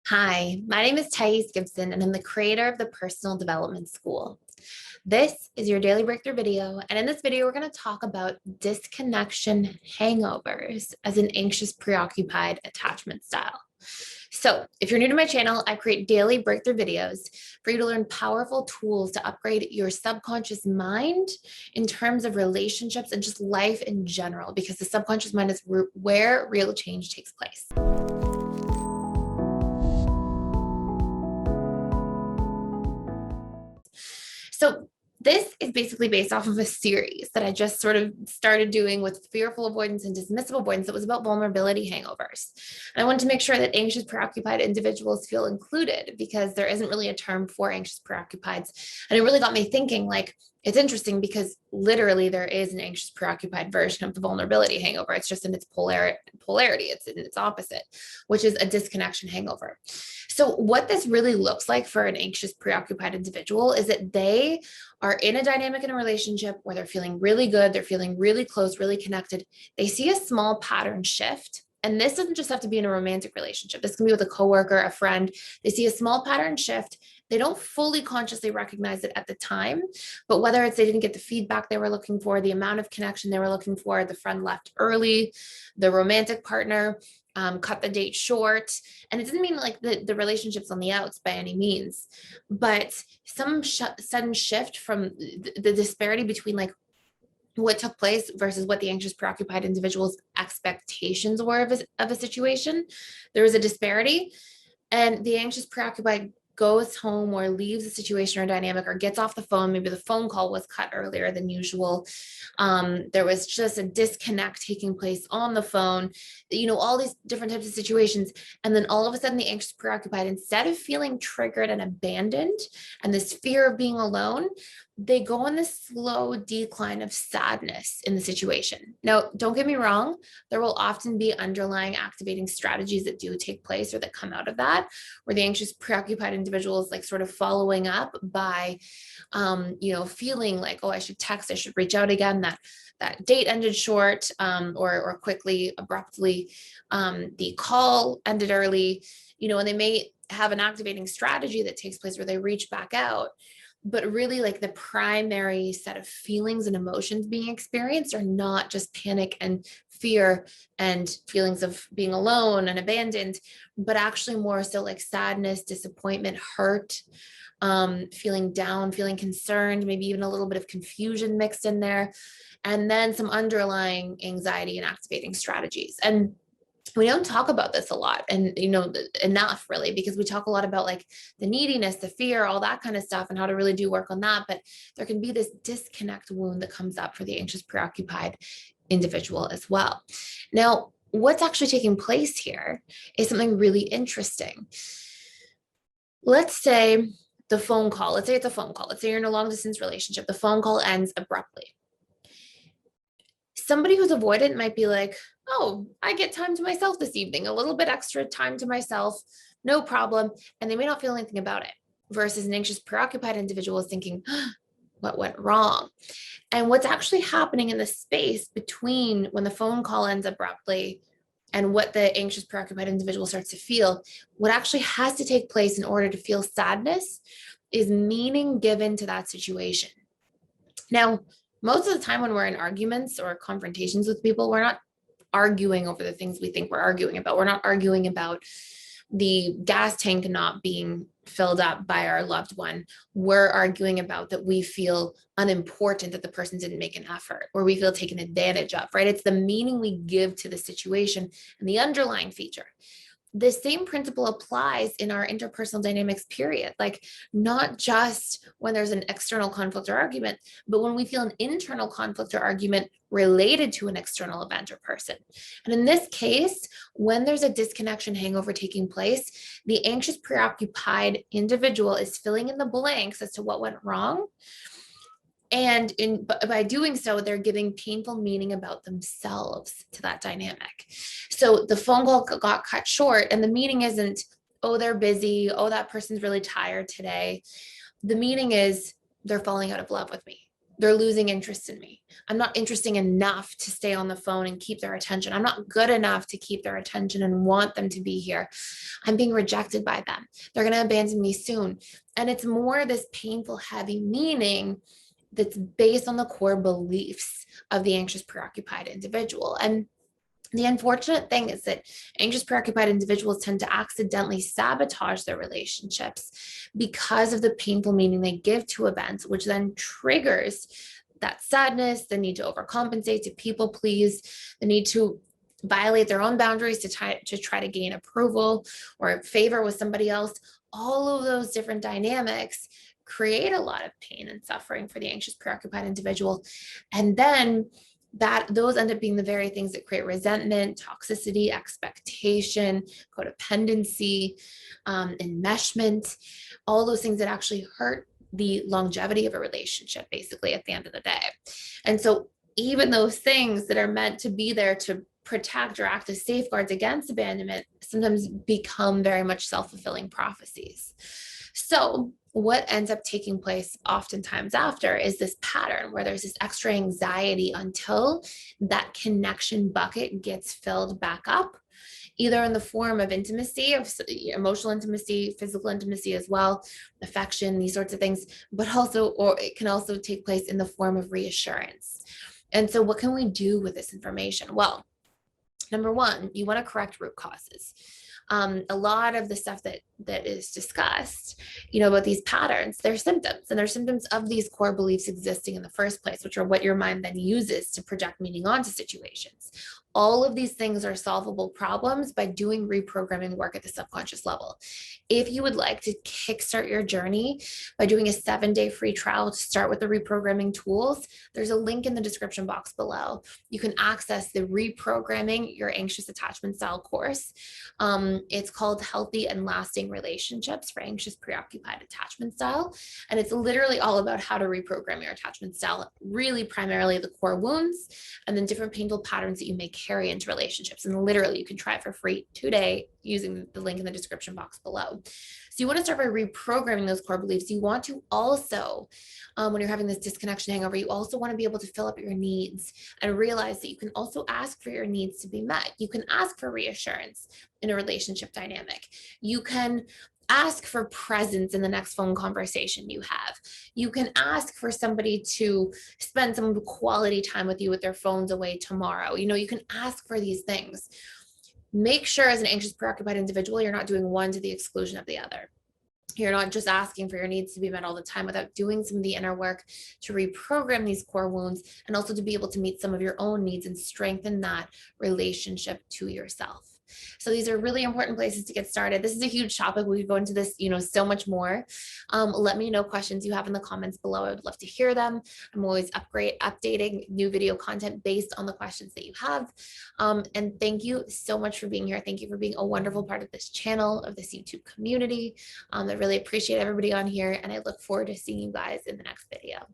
Hi, my name is Gibson, and I'm the creator of the Personal Development School. This is your daily breakthrough video, and in this video, we're going to talk about disconnection hangovers as an anxious, preoccupied attachment style. So, if you're new to my channel, I create daily breakthrough videos for you to learn powerful tools to upgrade your subconscious mind in terms of relationships and just life in general, because the subconscious mind is where real change takes place. So this is basically based off of a series that I just sort of started doing with fearful avoidance and dismissive avoidance that was about vulnerability hangovers. And I wanted to make sure that anxious, preoccupied individuals feel included, because there isn't really a term for anxious, preoccupieds. And it really got me thinking, like, it's interesting because literally there is an anxious, preoccupied version of the vulnerability hangover. It's just in its polarity. It's in its opposite, which is a disconnection hangover. So what this really looks like for an anxious, preoccupied individual is that they are in a dynamic in a relationship where they're feeling really good. They're feeling really close, really connected. They see a small pattern shift. And this doesn't just have to be in a romantic relationship. This can be with a coworker, a friend. They see a small pattern shift. They don't fully consciously recognize it at the time, but whether it's they didn't get the feedback they were looking for, the amount of connection they were looking for, the friend left early, the romantic partner cut the date short. And it doesn't mean like the relationship's on the outs by any means, but some sudden shift from the disparity between like what took place versus what the anxious, preoccupied individual's expectations were of a situation. There was a disparity, and the anxious, preoccupied goes home or leaves a situation or dynamic or gets off the phone. Maybe the phone call was cut earlier than usual. There was just a disconnect taking place on the phone, all these different types of situations. And then all of a sudden the anxious, preoccupied, instead of feeling triggered and abandoned and this fear of being alone, they go on this slow decline of sadness in the situation. Now, don't get me wrong, there will often be underlying activating strategies that do take place or that come out of that, where the anxious, preoccupied individual is like sort of following up by, feeling like, oh, I should text, I should reach out again. That date ended short, or quickly, abruptly. The call ended early, and they may have an activating strategy that takes place where they reach back out. But really, like, the primary set of feelings and emotions being experienced are not just panic and fear and feelings of being alone and abandoned, but actually more so like sadness, disappointment, hurt, feeling down, feeling concerned, maybe even a little bit of confusion mixed in there, and then some underlying anxiety and activating strategies. And we don't talk about this a lot, and enough really, because we talk a lot about like the neediness, the fear, all that kind of stuff, and how to really do work on that. But there can be this disconnect wound that comes up for the anxious, preoccupied individual as well. Now, what's actually taking place here is something really interesting. Let's say the phone call, let's say it's a phone call. Let's say you're in a long distance relationship. The phone call ends abruptly. Somebody who's avoidant might be like, oh, I get time to myself this evening, a little bit extra time to myself, no problem. And they may not feel anything about it. Versus an anxious, preoccupied individual is thinking, what went wrong? And what's actually happening in the space between when the phone call ends abruptly and what the anxious, preoccupied individual starts to feel, what actually has to take place in order to feel sadness is meaning given to that situation. Now, most of the time when we're in arguments or confrontations with people, we're not arguing over the things we think we're arguing about. We're not arguing about the gas tank not being filled up by our loved one. We're arguing about that we feel unimportant, that the person didn't make an effort, or we feel taken advantage of, right? It's the meaning we give to the situation and the underlying feature. The same principle applies in our interpersonal dynamics, period. Like, not just when there's an external conflict or argument, but when we feel an internal conflict or argument related to an external event or person. And in this case, when there's a disconnection hangover taking place, the anxious, preoccupied individual is filling in the blanks as to what went wrong. And by doing so, they're giving painful meaning about themselves to that dynamic. So the phone call got cut short, and the meaning isn't, oh, they're busy, oh, that person's really tired today. The meaning is they're falling out of love with me. they're losing interest in me. I'm not interesting enough to stay on the phone and keep their attention. I'm not good enough to keep their attention and want them to be here. I'm being rejected by them. They're going to abandon me soon. And it's more this painful, heavy meaning that's based on the core beliefs of the anxious, preoccupied individual. And the unfortunate thing is that anxious, preoccupied individuals tend to accidentally sabotage their relationships because of the painful meaning they give to events, which then triggers that sadness, the need to overcompensate, to people please, the need to violate their own boundaries to try to gain approval or favor with somebody else. All of those different dynamics create a lot of pain and suffering for the anxious, preoccupied individual. And then those end up being the very things that create resentment, toxicity, expectation, codependency, enmeshment, all those things that actually hurt the longevity of a relationship, basically, at the end of the day. And so even those things that are meant to be there to protect or act as safeguards against abandonment sometimes become very much self-fulfilling prophecies. So what ends up taking place oftentimes after is this pattern where there's this extra anxiety until that connection bucket gets filled back up, either in the form of intimacy, of emotional intimacy, physical intimacy as well, affection, these sorts of things, but also, or it can also take place in the form of reassurance. And so what can we do with this information? Well, number one, you want to correct root causes. A lot of the stuff that is discussed, about these patterns, they're symptoms, and they're symptoms of these core beliefs existing in the first place, which are what your mind then uses to project meaning onto situations. All of these things are solvable problems by doing reprogramming work at the subconscious level. If you would like to kickstart your journey by doing a 7-day free trial to start with the reprogramming tools, there's a link in the description box below. You can access the Reprogramming Your Anxious Attachment Style course. It's called Healthy and Lasting Relationships for Anxious, Preoccupied Attachment Style. And it's literally all about how to reprogram your attachment style, really primarily the core wounds, and then different painful patterns that you may carry into relationships. And literally, you can try it for free today using the link in the description box below. So you want to start by reprogramming those core beliefs. You want to also, when you're having this disconnection hangover, you also want to be able to fill up your needs and realize that you can also ask for your needs to be met. You can ask for reassurance in a relationship dynamic. You can ask for presence in the next phone conversation you have. You can ask for somebody to spend some quality time with you with their phones away tomorrow. You can ask for these things. Make sure as an anxious, preoccupied individual, you're not doing one to the exclusion of the other. You're not just asking for your needs to be met all the time without doing some of the inner work to reprogram these core wounds and also to be able to meet some of your own needs and strengthen that relationship to yourself. So these are really important places to get started. This is a huge topic. We could go into this, so much more. Let me know questions you have in the comments below. I would love to hear them. I'm always updating new video content based on the questions that you have. And thank you so much for being here. Thank you for being a wonderful part of this channel, of this YouTube community. I really appreciate everybody on here, and I look forward to seeing you guys in the next video.